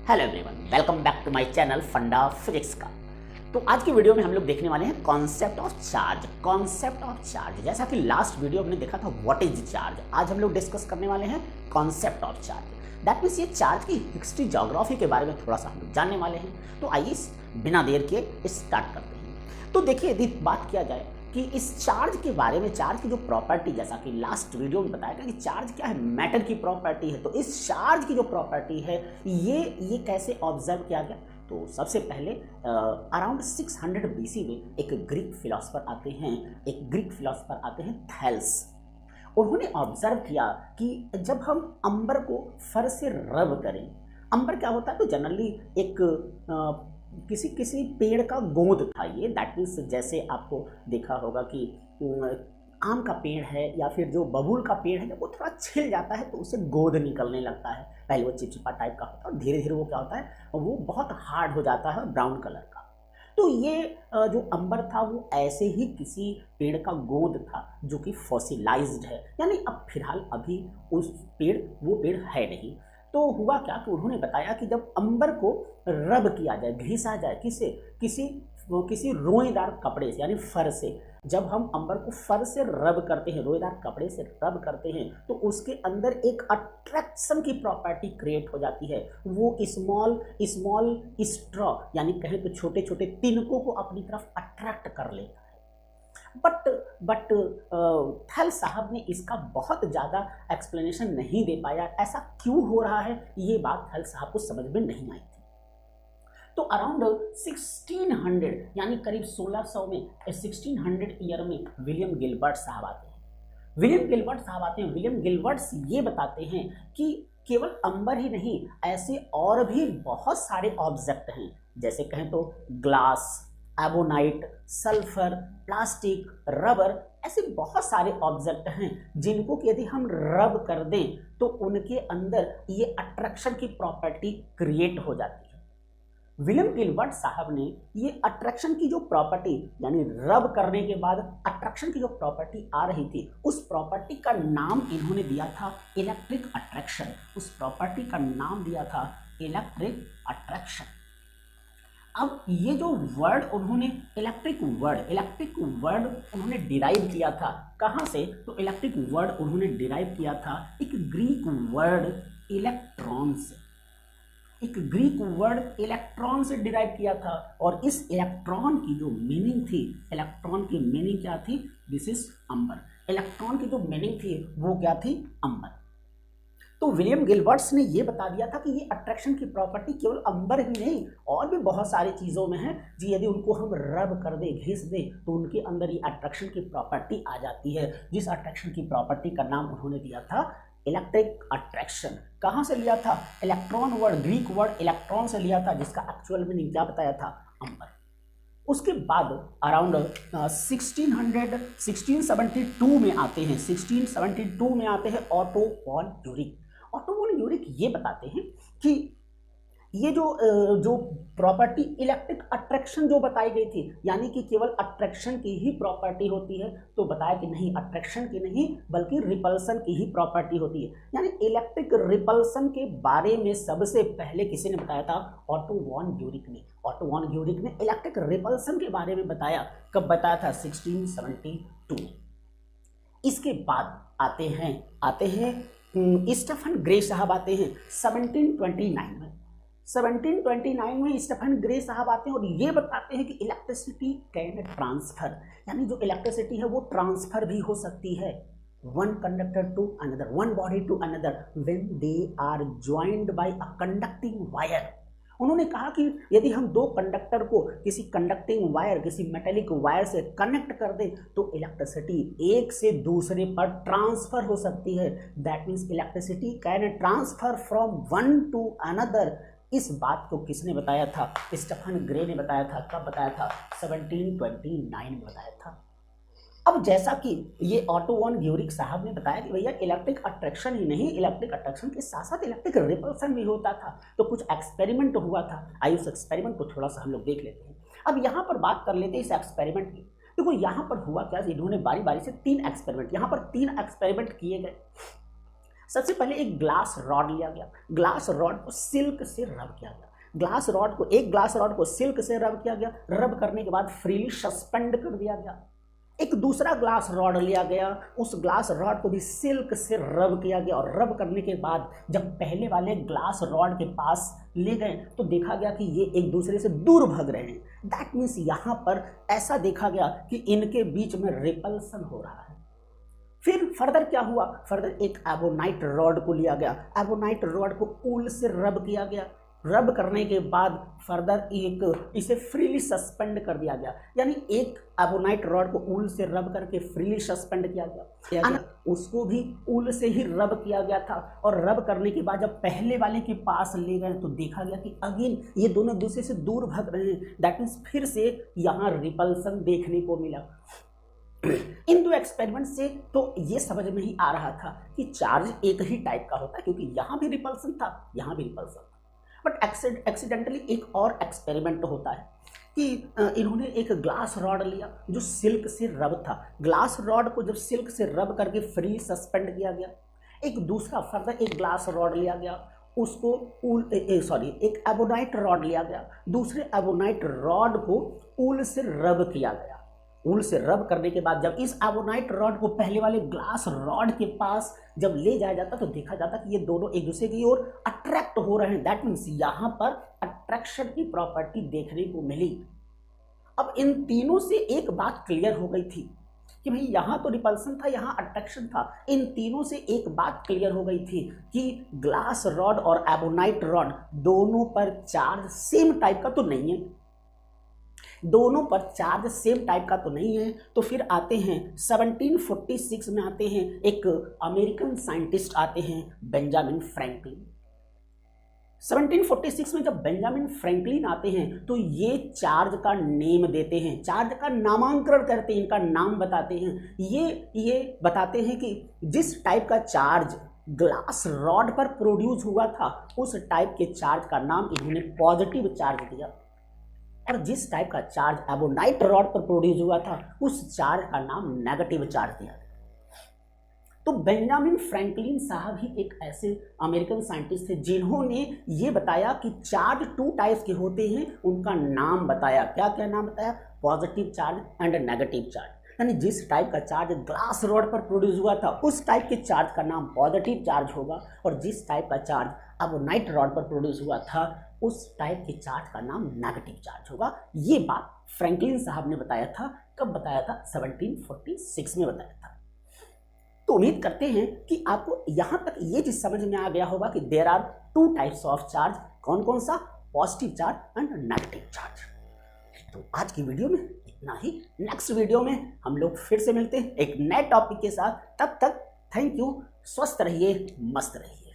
Hello everyone, welcome back to my channel Funda physics का। तो आज की वीडियो में हम लोग देखने वाले हैं concept of charge. Concept of charge, जैसा कि लास्ट वीडियो हमने देखा था व्हाट इज चार्ज, आज हम लोग डिस्कस करने वाले हैं concept of charge. That means ये चार्ज की हिस्ट्री ज्योग्राफी के बारे में थोड़ा सा हम लोग जानने वाले हैं। तो आइए बिना देर के स्टार्ट करते हैं। तो देखिए, यदि बात किया जाए कि इस चार्ज के बारे में, चार्ज की जो प्रॉपर्टी, जैसा कि लास्ट वीडियो में बताया था कि चार्ज क्या है, मैटर की प्रॉपर्टी है। तो इस चार्ज की जो प्रॉपर्टी है ये कैसे ऑब्जर्व किया गया? तो सबसे पहले अराउंड 600 बीसी में एक ग्रीक फिलोसफर आते हैं थैल्स। उन्होंने ऑब्जर्व किया कि जब हम अंबर को फर से रब करें, अंबर क्या होता है, तो जनरली एक किसी पेड़ का गोंद था ये। दैट मीन्स जैसे आपको देखा होगा कि आम का पेड़ है या फिर जो बबूल का पेड़ है, जब वो थोड़ा छिल जाता है तो उससे गोंद निकलने लगता है। पहले वो चिपचिपा टाइप का होता है और धीरे धीरे वो क्या होता है, वो बहुत हार्ड हो जाता है, ब्राउन कलर का। तो ये जो अंबर था वो ऐसे ही किसी पेड़ का गोंद था जो कि फॉसिलाइज्ड है, यानी अब फिलहाल अभी वो पेड़ है नहीं। तो हुआ क्या कि उन्होंने बताया कि जब अंबर को रब किया जाए, घिसा जाए, किसी रोएदार कपड़े से, यानी फर से, जब हम अंबर को फर से रब करते हैं, रोएदार कपड़े से रब करते हैं, तो उसके अंदर एक अट्रैक्शन की प्रॉपर्टी क्रिएट हो जाती है। वो स्मॉल स्ट्रॉ, यानी कहें तो छोटे छोटे तिनकों को अपनी तरफ अट्रैक्ट कर लेता है। बट थैल साहब ने इसका बहुत ज़्यादा एक्सप्लेनेशन नहीं दे पाया। ऐसा क्यों हो रहा है, ये बात थैल साहब को समझ में नहीं आई थी। तो अराउंड 1600, यानी करीब 1600 में, 1600 ईयर में विलियम गिलबर्ट साहब आते हैं। विलियम गिलबर्ट्स ये बताते हैं कि केवल अंबर ही नहीं, ऐसे और भी बहुत सारे ऑब्जेक्ट हैं, जैसे कहें तो glass, ebonite, sulphur, plastic, rubber, ऐसे बहुत सारे ऑब्जेक्ट हैं जिनको कि यदि हम रब कर दें तो उनके अंदर ये अट्रैक्शन की प्रॉपर्टी क्रिएट हो जाती है। विलियम गिलबर्ट साहब ने ये अट्रैक्शन की जो प्रॉपर्टी, यानी रब करने के बाद अट्रैक्शन की जो प्रॉपर्टी आ रही थी, उस प्रॉपर्टी का नाम इन्होंने दिया था इलेक्ट्रिक अट्रैक्शन। उस प्रॉपर्टी का नाम दिया था इलेक्ट्रिक अट्रैक्शन। अब ये जो वर्ड उन्होंने इलेक्ट्रिक वर्ड उन्होंने डिराइव किया था कहाँ से? तो इलेक्ट्रिक वर्ड उन्होंने डिराइव किया था एक ग्रीक वर्ड इलेक्ट्रॉन से डिराइव किया था। और इस इलेक्ट्रॉन की जो मीनिंग थी, इलेक्ट्रॉन की मीनिंग क्या थी? This is Ambar. इलेक्ट्रॉन की जो मीनिंग थी वो क्या थी? अंबर। तो विलियम गिलबर्ट्स ने ये बता दिया था कि ये अट्रैक्शन की प्रॉपर्टी केवल अंबर ही नहीं, और भी बहुत सारी चीज़ों में है जी, यदि उनको हम रब कर दें, घिस दें, तो उनके अंदर ये अट्रैक्शन की प्रॉपर्टी आ जाती है। जिस अट्रैक्शन की प्रॉपर्टी का नाम उन्होंने दिया था इलेक्ट्रिक अट्रैक्शन। कहाँ से लिया था? Electron word, Greek word electron से लिया था, जिसका एक्चुअल मीनिंग क्या बताया था? अंबर। उसके बाद अराउंड 1672 में आते हैं, 1672 में आते हैं ऑटो वॉन यूरिक ये बताते हैं कि ये जो प्रॉपर्टी इलेक्ट्रिक अट्रैक्शन जो बताई गई थी, यानी कि केवल अट्रैक्शन की ही प्रॉपर्टी होती है, तो बताया कि नहीं, अट्रैक्शन की नहीं बल्कि रिपल्सन की ही प्रॉपर्टी होती है। यानी इलेक्ट्रिक रिपल्सन के बारे में सबसे पहले किसी ने बताया था? ऑटो वॉन यूरिक ने इलेक्ट्रिक रिपल्सन के बारे में बताया। कब बताया था? 1672। इसके बाद आते हैं स्टीफन ग्रे साहब आते हैं 1729 में। 1729 में स्टीफन ग्रे साहब आते हैं और ये बताते हैं कि इलेक्ट्रिसिटी कैन ट्रांसफर, यानी जो इलेक्ट्रिसिटी है वो ट्रांसफर भी हो सकती है one conductor to another, one body to another, when they are joined by a conducting wire. उन्होंने कहा कि यदि हम दो कंडक्टर को किसी कंडक्टिंग वायर, किसी मेटेलिक वायर से कनेक्ट कर दें तो इलेक्ट्रिसिटी एक से दूसरे पर ट्रांसफर हो सकती है। That means electricity can transfer from one two another. इस बात को किसने बताया था? स्टीफन ग्रे ने बताया था। कब बताया था? 1729 में बताया था। अब जैसा कि ये ऑटो वॉन यूरिक साहब ने बताया कि भैया इलेक्ट्रिक अट्रैक्शन ही नहीं, इलेक्ट्रिक अट्रैक्शन के साथ साथ इलेक्ट्रिक रिपल्सन भी होता था, तो कुछ एक्सपेरिमेंट हुआ था। आइए उस एक्सपेरिमेंट को थोड़ा सा हम लोग देख लेते हैं। अब यहाँ पर बात कर लेते हैं इस एक्सपेरिमेंट की। देखो यहाँ पर हुआ क्या, इन्होंने बारी बारी से 3 एक्सपेरिमेंट, यहाँ पर 3 एक्सपेरिमेंट किए गए। सबसे पहले एक ग्लास रॉड लिया गया, ग्लास रॉड को सिल्क से रब किया गया, एक ग्लास रॉड को सिल्क से रब किया गया, रब करने के बाद फ्रीली सस्पेंड कर दिया गया। एक दूसरा ग्लास रॉड लिया गया, उस ग्लास रॉड को भी सिल्क से रब किया गया, और रब करने के बाद जब पहले वाले ग्लास रॉड के पास ले गए तो देखा गया कि ये एक दूसरे से दूर भाग रहे हैं। दैट मीन्स यहाँ पर ऐसा देखा गया कि इनके बीच में रिपल्सन हो रहा है। फिर फर्दर क्या हुआ, फर्दर एक एबोनाइट रॉड को लिया गया, एबोनाइट रॉड को ऊल से रब किया गया, रब करने के बाद फर्दर इसे फ्रीली सस्पेंड कर दिया गया, यानी एक एबोनाइट रॉड को ऊल से रब करके फ्रीली सस्पेंड किया गया, उसको भी ऊल से ही रब किया गया था। और रब करने के बाद जब पहले वाले के पास ले गए तो देखा गया कि अगेन ये दोनों दूसरे से दूर भाग रहे हैं। दैट मीन्स फिर से यहाँ रिपल्सन देखने को मिला। इन दो एक्सपेरिमेंट से तो ये समझ में ही आ रहा था कि चार्ज एक ही टाइप का होता है, क्योंकि यहाँ भी रिपल्सन था, यहाँ भी रिपल्सन था। बट एक्सीडेंटली एक और एक्सपेरिमेंट होता है कि इन्होंने एक ग्लास रॉड लिया जो सिल्क से रब था, ग्लास रॉड को जब सिल्क से रब करके फ्री सस्पेंड किया गया। एक दूसरा फर्दर एक ग्लास रॉड लिया गया, उसको एक एबोनाइट रॉड लिया गया, दूसरे एबोनाइट रॉड को ऊल से रब किया गया। ऊल से रब करने के बाद जब इस एबोनाइट रॉड को पहले वाले ग्लास रॉड के पास जब ले जाया जाता तो देखा जाता कि ये दोनों एक दूसरे की ओर अट्रैक्ट हो रहे हैं। दैट मीन्स यहाँ पर अट्रैक्शन की प्रॉपर्टी देखने को मिली। अब इन तीनों से एक बात क्लियर हो गई थी कि भाई यहाँ तो रिपल्सन था, यहाँ अट्रैक्शन था। इन तीनों से एक बात क्लियर हो गई थी कि ग्लास रॉड और एबोनाइट रॉड दोनों पर चार्ज सेम टाइप का तो नहीं है, दोनों पर चार्ज सेम टाइप का तो नहीं है। तो फिर आते हैं 1746 में आते हैं एक अमेरिकन साइंटिस्ट आते हैं बेंजामिन फ्रैंकलिन। 1746 में जब बेंजामिन फ्रैंकलिन आते हैं तो ये चार्ज का नेम देते हैं, चार्ज का नामांकन करते हैं, इनका नाम बताते हैं। ये बताते हैं कि जिस टाइप का चार्ज ग्लास रॉड पर प्रोड्यूस हुआ था उस टाइप के चार्ज का नाम इन्होंने पॉजिटिव चार्ज दिया, और जिस टाइप का चार्ज एबोनाइट रॉड पर प्रोड्यूस हुआ था उस चार्ज का नाम नेगेटिव चार्ज दिया। तो बेंजामिन फ्रैंकलिन साहब ही एक ऐसे अमेरिकन साइंटिस्ट थे जिन्होंने ये बताया कि चार्ज टू टाइप्स के होते हैं, उनका नाम बताया। क्या क्या नाम बताया? Positive charge and negative charge. यानी जिस टाइप का चार्ज ग्लास रॉड पर प्रोड्यूस हुआ था उस टाइप के चार्ज का नाम पॉजिटिव चार्ज होगा, और जिस टाइप का चार्ज एबोनाइट रॉड पर प्रोड्यूस हुआ था उस टाइप के चार्ज का नाम नेगेटिव चार्ज होगा। ये बात फ्रैंकलिन साहब ने बताया था। कब बताया था? 1746 में बताया था। तो उम्मीद करते हैं कि आपको यहाँ तक ये चीज समझ में आ गया होगा कि there are two types of charge. कौन कौन सा? Positive charge and negative charge. तो आज की वीडियो में इतना ही। नेक्स्ट वीडियो में हम लोग फिर से मिलते हैं एक नए टॉपिक के साथ। तब तक थैंक यू, स्वस्थ रहिए, मस्त रहिए।